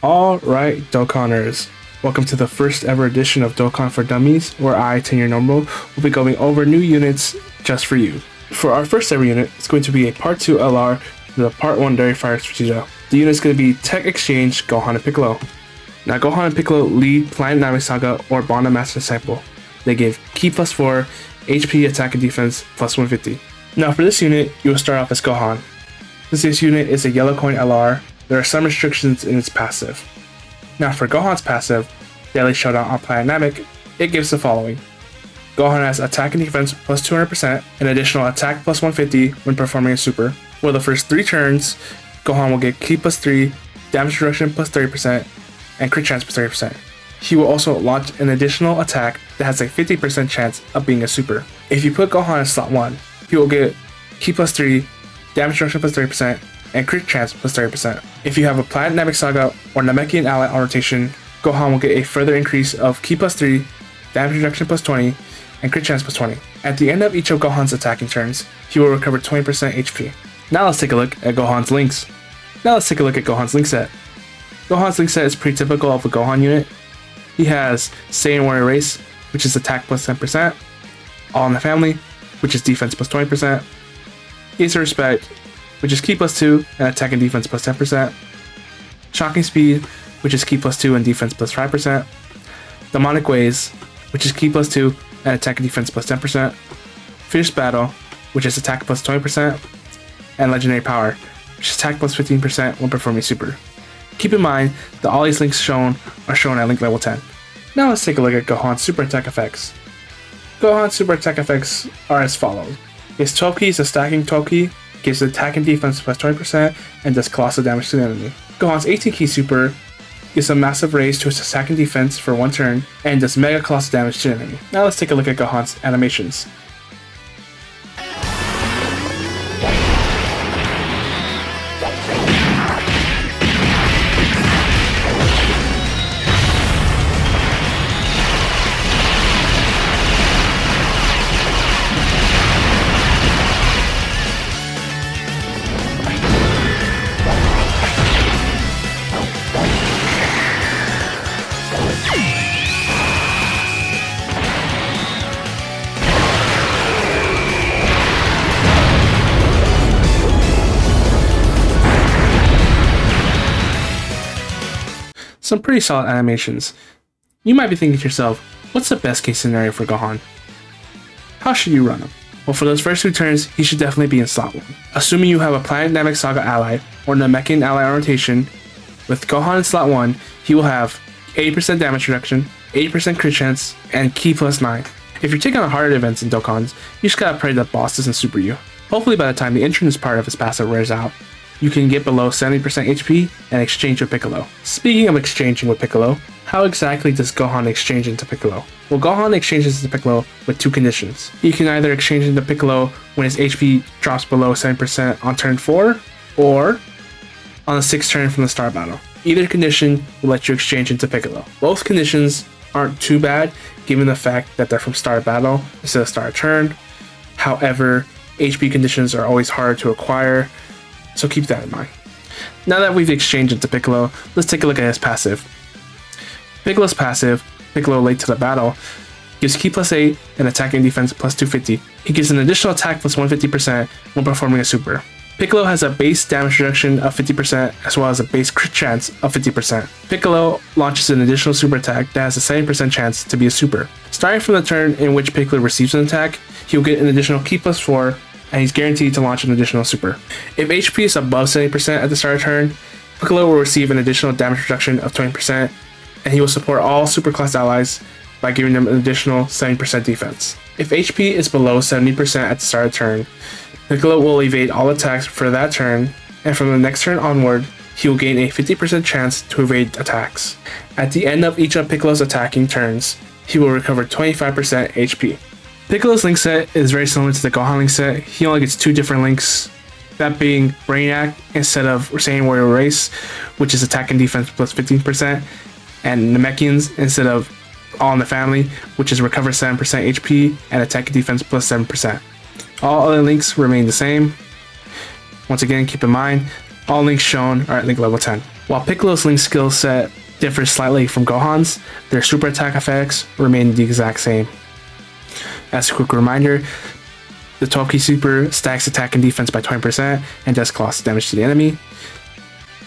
Alright, Dokkanners. Welcome to the first ever edition of Dokkan for Dummies, where I, 10-year Normal, will be going over new units just for you. For our first ever unit, it's going to be a Part 2 LR to the Part 1 Dairy Fire Strategia. The unit is going to be TEQ Exchange Gohan and Piccolo. Now, Gohan and Piccolo lead Planet Namek Saga or Bond of Master Disciple. They give Ki +4, HP, attack and defense plus 150. Now, for this unit, you will start off as Gohan. Since this unit is a yellow coin LR, there are some restrictions in its passive. Now for Gohan's passive, Daily Showdown on Planet Namek, it gives the following. Gohan has attack and defense plus 200%, an additional attack plus 150 when performing a super. For the first 3 turns, Gohan will get Ki +3, damage reduction plus 30%, and crit chance plus 30%. He will also launch an additional attack that has a 50% chance of being a super. If you put Gohan in slot 1, he will get Ki +3, damage reduction plus 30%, and crit chance plus 30%. If you have a Planet Namek Saga or Namekian ally on rotation, Gohan will get a further increase of Ki +3, damage reduction plus 20, and crit chance plus 20. At the end of each of Gohan's attacking turns, he will recover 20% HP. Now let's take a look at Gohan's links. Gohan's link set. Gohan's link set is pretty typical of a Gohan unit. He has Saiyan Warrior Race, which is attack plus 10%, All in the Family, which is defense plus 20%, Ace of Respect, which is Ki +2 and attack and defense plus 10%, Shocking Speed, which is Ki +2 and defense plus 5%, Demonic Ways, which is Ki +2 and attack and defense plus 10%, Fierce Battle, which is attack plus 20%, and Legendary Power, which is attack plus 15% when performing super. Keep in mind that all these links shown are shown at link level 10. Now let's take a look at Gohan's super attack effects. Gohan's super attack effects are as follows. His 12 key is a stacking 12 key, gives attack and defense plus 20%, and does colossal damage to the enemy. Gohan's 18 key super gives a massive raise to his attack and defense for 1 turn, and does mega colossal damage to the enemy. Now let's take a look at Gohan's animations. Some pretty solid animations. You might be thinking to yourself, what's the best case scenario for Gohan? How should you run him? Well, for those first 2 turns, he should definitely be in slot 1. Assuming you have a Planet Namek Saga ally or Namekian ally on rotation, with Gohan in slot 1, he will have 80% damage reduction, 80% crit chance, and Ki +9. If you're taking on harder events in Dokkans, you just gotta pray that boss doesn't super you. Hopefully by the time the entrance part of his passive wears out, you can get below 70% HP and exchange with Piccolo. Speaking of exchanging with Piccolo, how exactly does Gohan exchange into Piccolo? Well, Gohan exchanges into Piccolo with 2 conditions. You can either exchange into Piccolo when his HP drops below 70% on turn 4, or on the 6th turn from the start battle. Either condition will let you exchange into Piccolo. Both conditions aren't too bad, given the fact that they're from start battle instead of start turn. However, HP conditions are always hard to acquire, so keep that in mind. Now that we've exchanged into Piccolo, let's take a look at his passive. Piccolo's passive, Piccolo Late to the Battle, gives Ki +8 and attack and defense plus 250. He gives an additional attack plus 150% when performing a super. Piccolo has a base damage reduction of 50% as well as a base crit chance of 50%. Piccolo launches an additional super attack that has a 70% chance to be a super. Starting from the turn in which Piccolo receives an attack, he will get an additional Ki +4, and he's guaranteed to launch an additional super. If HP is above 70% at the start of turn, Piccolo will receive an additional damage reduction of 20%, and he will support all superclass allies by giving them an additional 70% defense. If HP is below 70% at the start of turn, Piccolo will evade all attacks for that turn, and from the next turn onward, he will gain a 50% chance to evade attacks. At the end of each of Piccolo's attacking turns, he will recover 25% HP. Piccolo's link set is very similar to the Gohan link set. He only gets 2 different links, that being Brainiac instead of Saiyan Warrior Race, which is attack and defense plus 15%, and Namekians instead of All in the Family, which is recover 7% HP and attack and defense plus 7%. All other links remain the same. Once again, keep in mind, all links shown are at link level 10. While Piccolo's Link skill set differs slightly from Gohan's, their super attack effects remain the exact same. As a quick reminder, the 12 key super stacks attack and defense by 20% and does colossal damage to the enemy,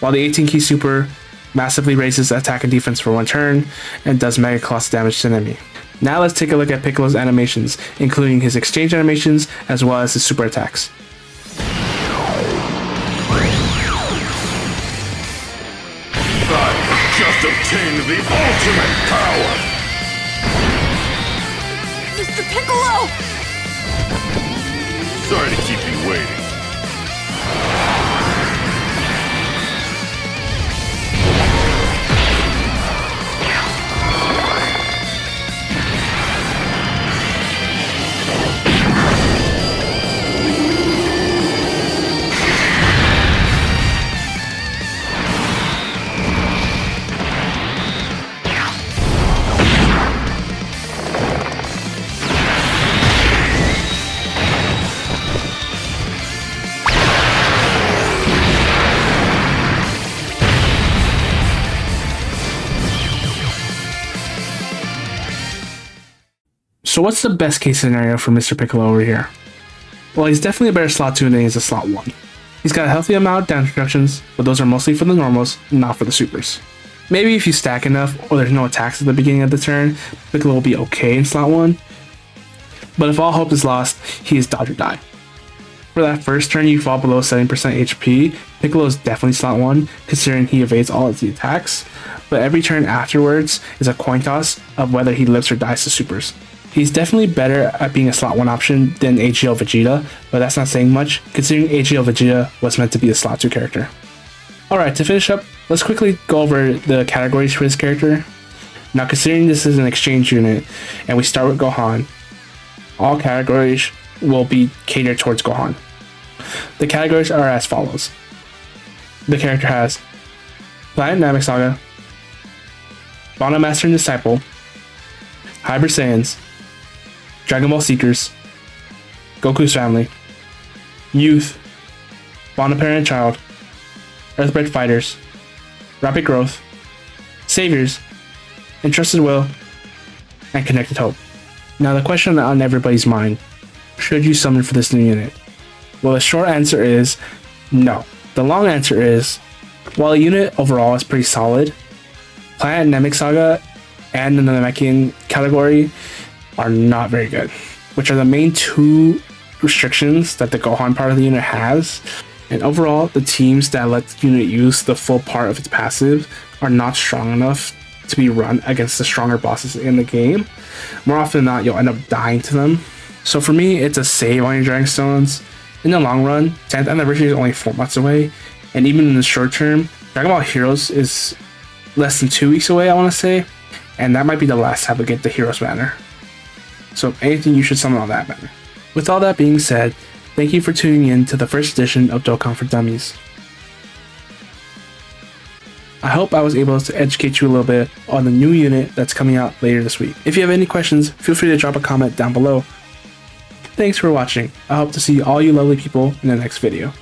while the 18 key super massively raises attack and defense for 1 turn and does mega colossal damage to the enemy. Now let's take a look at Piccolo's animations, including his exchange animations as well as his super attacks. I just obtained the ultimate power! Mr. Piccolo! Sorry to keep you waiting. So what's the best case scenario for Mr. Piccolo over here? Well, he's definitely a better slot 2 than he is a slot 1. He's got a healthy amount of down introductions, but those are mostly for the normals, not for the supers. Maybe if you stack enough or there's no attacks at the beginning of the turn, Piccolo will be okay in slot 1. But if all hope is lost, he is dodge or die. For that first turn you fall below 70% HP, Piccolo is definitely slot 1, considering he evades all of the attacks, but every turn afterwards is a coin toss of whether he lives or dies to supers. He's definitely better at being a slot 1 option than AGL Vegeta, but that's not saying much, considering AGL Vegeta was meant to be a slot 2 character. Alright, to finish up, let's quickly go over the categories for this character. Now considering this is an exchange unit, and we start with Gohan, all categories will be catered towards Gohan. The categories are as follows. The character has Planet Namek Saga, Bana Master and Disciple, Hybrid Saiyans, Dragon Ball Seekers, Goku's Family, Youth, Bond of Parent and Child, Earthbred Fighters, Rapid Growth, Saviors, Entrusted Will, and Connected Hope. Now the question on everybody's mind, should you summon for this new unit? Well, the short answer is no. The long answer is, while the unit overall is pretty solid, Planet Namek Saga and the Namekian category are not very good, which are the main 2 restrictions that the Gohan part of the unit has. And overall, the teams that let the unit use the full part of its passive are not strong enough to be run against the stronger bosses in the game. More often than not, you'll end up dying to them. So for me, it's a save on your Dragon Stones. In the long run, 10th anniversary is only 4 months away, and even in the short term, Dragon Ball Heroes is less than 2 weeks away, I want to say, and that might be the last time we get the Heroes banner. So if anything, you should summon on that banner. With all that being said, thank you for tuning in to the first edition of Dokkan for Dummies. I hope I was able to educate you a little bit on the new unit that's coming out later this week. If you have any questions, feel free to drop a comment down below. Thanks for watching. I hope to see all you lovely people in the next video.